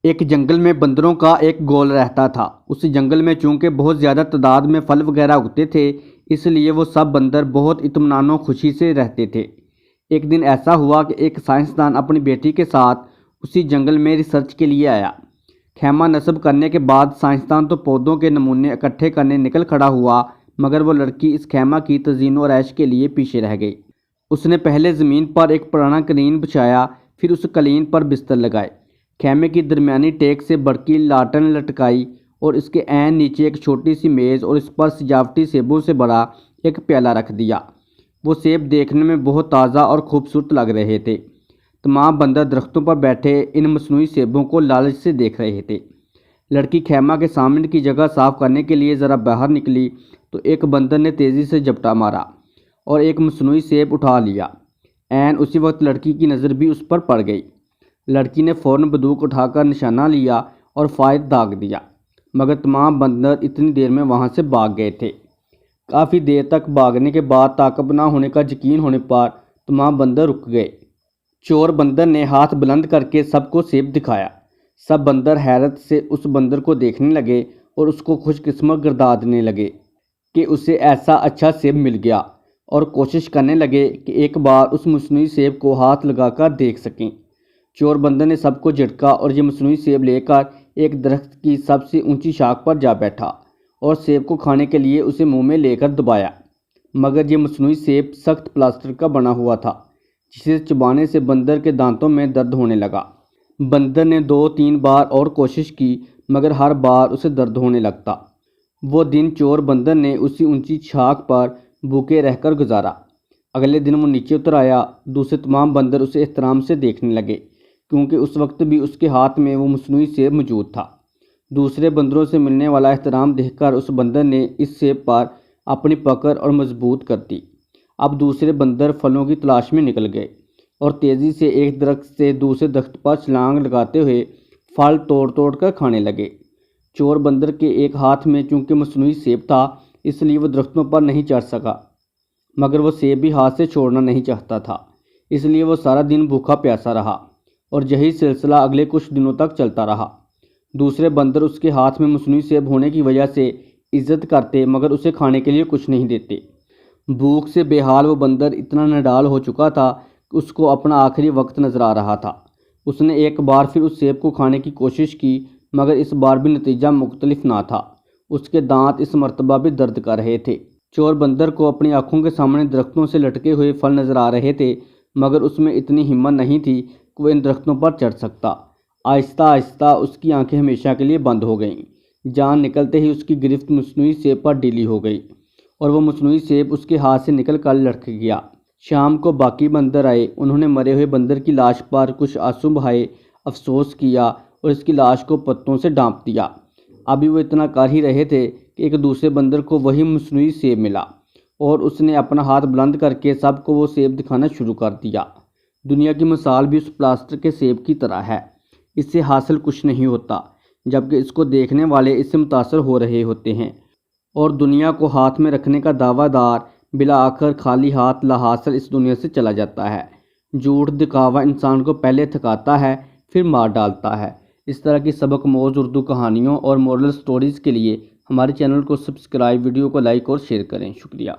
ایک جنگل میں بندروں کا ایک گول رہتا تھا۔ اس جنگل میں چونکہ بہت زیادہ تعداد میں پھل وغیرہ اگتے تھے، اس لیے وہ سب بندر بہت اطمینان و خوشی سے رہتے تھے۔ ایک دن ایسا ہوا کہ ایک سائنسدان اپنی بیٹی کے ساتھ اسی جنگل میں ریسرچ کے لیے آیا۔ خیمہ نصب کرنے کے بعد سائنسدان تو پودوں کے نمونے اکٹھے کرنے نکل کھڑا ہوا، مگر وہ لڑکی اس خیمہ کی تزئین و آرائش کے لیے پیچھے رہ گئی۔ اس نے پہلے زمین پر ایک پرانا قالین بچھایا، پھر اس قالین پر بستر لگائے، خیمے کی درمیانی ٹیک سے برقی لانٹرن لٹکائی اور اس کے عین نیچے ایک چھوٹی سی میز اور اس پر سجاوٹی سیبوں سے بھرا ایک پیالہ رکھ دیا۔ وہ سیب دیکھنے میں بہت تازہ اور خوبصورت لگ رہے تھے۔ تمام بندر درختوں پر بیٹھے ان مصنوعی سیبوں کو لالچ سے دیکھ رہے تھے۔ لڑکی خیمہ کے سامنے کی جگہ صاف کرنے کے لیے ذرا باہر نکلی تو ایک بندر نے تیزی سے جھپٹا مارا اور ایک مصنوعی سیب اٹھا لیا۔ عین اسی وقت لڑکی کی نظر بھی اس پر پڑ گئی۔ لڑکی نے فوراً بندوق اٹھا کر نشانہ لیا اور فائر داغ دیا، مگر تمام بندر اتنی دیر میں وہاں سے بھاگ گئے تھے۔ کافی دیر تک بھاگنے کے بعد طاقت نہ ہونے کا یقین ہونے پر تمام بندر رک گئے۔ چور بندر نے ہاتھ بلند کر کے سب کو سیب دکھایا۔ سب بندر حیرت سے اس بندر کو دیکھنے لگے اور اس کو خوش قسمت گردانے لگے کہ اسے ایسا اچھا سیب مل گیا، اور کوشش کرنے لگے کہ ایک بار اس مصنوعی سیب کو ہاتھ لگا کر دیکھ سکیں۔ چور بندر نے سب کو جھٹکا اور یہ مصنوعی سیب لے کر ایک درخت کی سب سے اونچی شاخ پر جا بیٹھا اور سیب کو کھانے کے لیے اسے منہ میں لے کر دبایا، مگر یہ مصنوعی سیب سخت پلاسٹر کا بنا ہوا تھا، جسے چبانے سے بندر کے دانتوں میں درد ہونے لگا۔ بندر نے 2-3 بار اور کوشش کی، مگر ہر بار اسے درد ہونے لگتا۔ وہ دن چور بندر نے اسی اونچی شاخ پر بھوکے رہ کر گزارا۔ اگلے دن وہ نیچے اتر آیا۔ دوسرے تمام بندر اسے احترام سے دیکھنے لگے، کیونکہ اس وقت بھی اس کے ہاتھ میں وہ مصنوعی سیب موجود تھا۔ دوسرے بندروں سے ملنے والا احترام دیکھ کر اس بندر نے اس سیب پر اپنی پکڑ اور مضبوط کر دی۔ اب دوسرے بندر پھلوں کی تلاش میں نکل گئے اور تیزی سے ایک درخت سے دوسرے درخت پر چھلانگ لگاتے ہوئے پھل توڑ توڑ کر کھانے لگے۔ چور بندر کے ایک ہاتھ میں چونکہ مصنوعی سیب تھا، اس لیے وہ درختوں پر نہیں چڑھ سکا، مگر وہ سیب بھی ہاتھ سے چھوڑنا نہیں چاہتا تھا، اس لیے وہ سارا دن بھوکا پیاسا رہا، اور یہی سلسلہ اگلے کچھ دنوں تک چلتا رہا۔ دوسرے بندر اس کے ہاتھ میں مصنوعی سیب ہونے کی وجہ سے عزت کرتے، مگر اسے کھانے کے لیے کچھ نہیں دیتے۔ بھوک سے بے حال وہ بندر اتنا نڈال ہو چکا تھا کہ اس کو اپنا آخری وقت نظر آ رہا تھا۔ اس نے ایک بار پھر اس سیب کو کھانے کی کوشش کی، مگر اس بار بھی نتیجہ مختلف نہ تھا۔ اس کے دانت اس مرتبہ بھی درد کر رہے تھے۔ چور بندر کو اپنی آنکھوں کے سامنے درختوں سے لٹکے ہوئے پھل نظر آ رہے تھے، مگر اس میں اتنی ہمت نہیں تھی کہ وہ ان درختوں پر چڑھ سکتا۔ آہستہ آہستہ اس کی آنکھیں ہمیشہ کے لیے بند ہو گئیں۔ جان نکلتے ہی اس کی گرفت مصنوعی سیب پر ڈھیلی ہو گئی اور وہ مصنوعی سیب اس کے ہاتھ سے نکل کر لٹک گیا۔ شام کو باقی بندر آئے۔ انہوں نے مرے ہوئے بندر کی لاش پر کچھ آنسو بہائے، افسوس کیا اور اس کی لاش کو پتوں سے ڈھانپ دیا۔ ابھی وہ اتنا کر ہی رہے تھے کہ ایک دوسرے بندر کو وہی مصنوعی سیب ملا اور اس نے اپنا ہاتھ بلند کر کے سب کو وہ سیب دکھانا شروع کر دیا۔ دنیا کی مثال بھی اس پلاسٹر کے سیب کی طرح ہے۔ اس سے حاصل کچھ نہیں ہوتا، جبکہ اس کو دیکھنے والے اس سے متاثر ہو رہے ہوتے ہیں، اور دنیا کو ہاتھ میں رکھنے کا دعویٰ دار بالآخر خالی ہاتھ لا حاصل اس دنیا سے چلا جاتا ہے۔ جھوٹ دکھاوا انسان کو پہلے تھکاتا ہے، پھر مار ڈالتا ہے۔ اس طرح کی سبق موز اردو کہانیوں اور مورل سٹوریز کے لیے ہمارے چینل کو سبسکرائب، ویڈیو کو لائک اور شیئر کریں۔ شکریہ۔